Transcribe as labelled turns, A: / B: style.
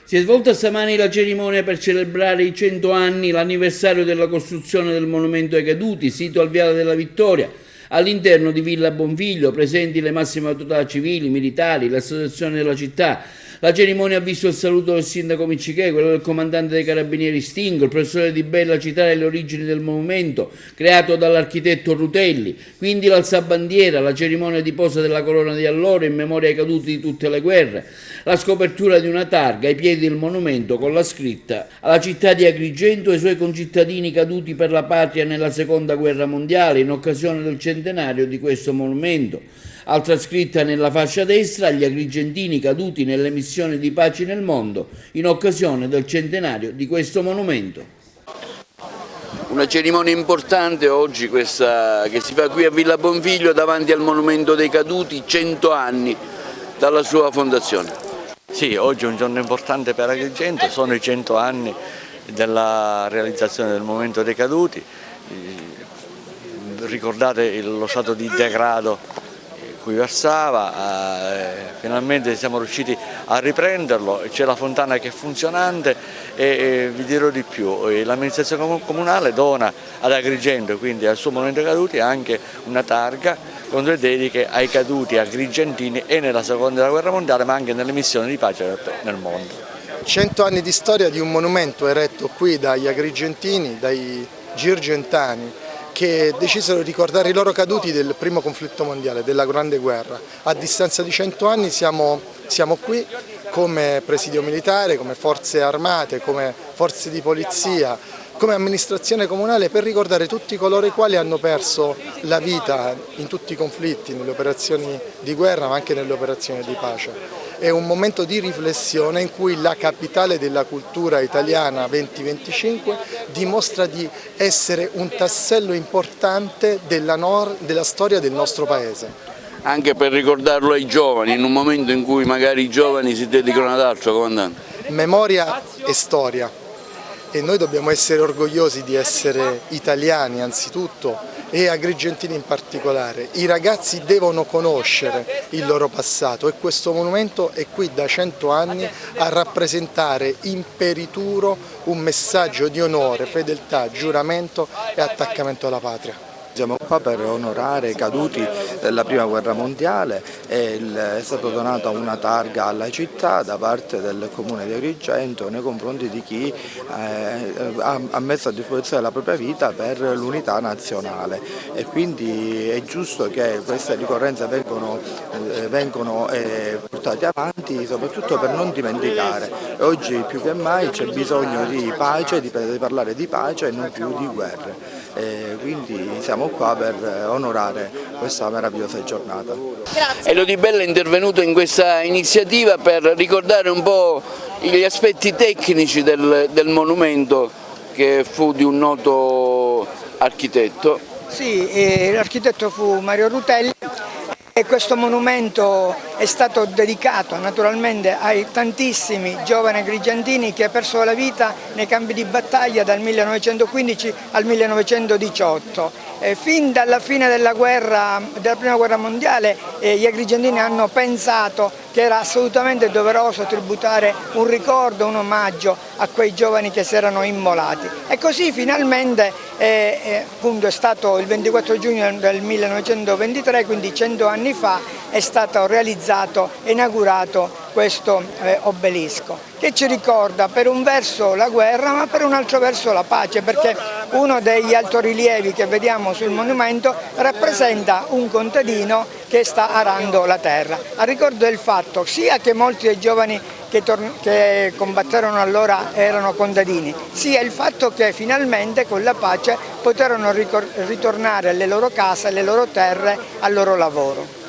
A: Si è svolta stamani la cerimonia per celebrare i 100 anni, l'anniversario della costruzione del monumento ai caduti, sito al Viale della Vittoria, all'interno di Villa Bonfiglio, presenti le massime autorità civili, militari, l'associazione della città. La cerimonia ha visto il saluto del sindaco Miccichè, quello del comandante dei carabinieri Stingo, il professore Di Bella citare le origini del monumento creato dall'architetto Rutelli, quindi l'alzabandiera, la cerimonia di posa della corona di alloro in memoria ai caduti di tutte le guerre, la scopertura di una targa ai piedi del monumento con la scritta alla città di Agrigento e ai suoi concittadini caduti per la patria nella seconda guerra mondiale in occasione del centenario di questo monumento. Altra scritta nella fascia destra agli agrigentini caduti nelle missioni di pace nel mondo in occasione del centenario di questo monumento. Una cerimonia importante oggi questa che si fa qui a Villa Bonfiglio davanti al monumento dei caduti, 100 anni dalla sua fondazione.
B: Sì, oggi è un giorno importante per Agrigento, sono i 100 anni della realizzazione del monumento dei caduti. Ricordate lo stato di degrado cui versava, finalmente siamo riusciti a riprenderlo, c'è la fontana che è funzionante e vi dirò di più, l'amministrazione comunale dona ad Agrigento, quindi al suo monumento ai caduti, anche una targa con due dediche ai caduti agrigentini e nella seconda guerra mondiale ma anche nelle missioni di pace nel mondo.
C: 100 anni di storia di un monumento eretto qui dagli agrigentini, dai girgentani, che decisero di ricordare i loro caduti del primo conflitto mondiale, della Grande Guerra. A distanza di 100 anni siamo qui come presidio militare, come forze armate, come forze di polizia, come amministrazione comunale per ricordare tutti coloro i quali hanno perso la vita in tutti i conflitti, nelle operazioni di guerra ma anche nelle operazioni di pace. È un momento di riflessione in cui la capitale della cultura italiana 2025 dimostra di essere un tassello importante della storia del nostro Paese.
A: Anche per ricordarlo ai giovani, in un momento in cui magari i giovani si dedicano ad altro, comandante.
C: Memoria e storia. E noi dobbiamo essere orgogliosi di essere italiani anzitutto e agrigentini in particolare. I ragazzi devono conoscere il loro passato e questo monumento è qui da 100 anni a rappresentare imperituro un messaggio di onore, fedeltà, giuramento e attaccamento alla patria.
D: Siamo qua per onorare i caduti della Prima Guerra Mondiale e è stata donata una targa alla città da parte del Comune di Agrigento nei confronti di chi ha messo a disposizione la propria vita per l'unità nazionale e quindi è giusto che queste ricorrenze vengano portate avanti soprattutto per non dimenticare. Oggi più che mai c'è bisogno di pace, di parlare di pace e non più di guerre. Quindi siamo qua per onorare questa meravigliosa giornata.
A: Grazie. Elio Di Bella è intervenuto in questa iniziativa per ricordare un po' gli aspetti tecnici del monumento che fu di un noto architetto.
E: Sì, l'architetto fu Mario Rutelli. E questo monumento è stato dedicato naturalmente ai tantissimi giovani agrigentini che persero la vita nei campi di battaglia dal 1915 al 1918. Fin dalla fine della Prima Guerra Mondiale gli agrigentini hanno pensato che era assolutamente doveroso tributare un ricordo, un omaggio a quei giovani che si erano immolati. E così finalmente appunto è stato il 24 giugno del 1923, quindi 100 anni fa, è stato realizzato e inaugurato questo obelisco, che ci ricorda per un verso la guerra ma per un altro verso la pace, perché uno degli altorilievi che vediamo sul monumento rappresenta un contadino che sta arando la terra, a ricordo del fatto sia che molti dei giovani che combatterono allora erano contadini, sia il fatto che finalmente con la pace poterono ritornare alle loro case, alle loro terre, al loro lavoro.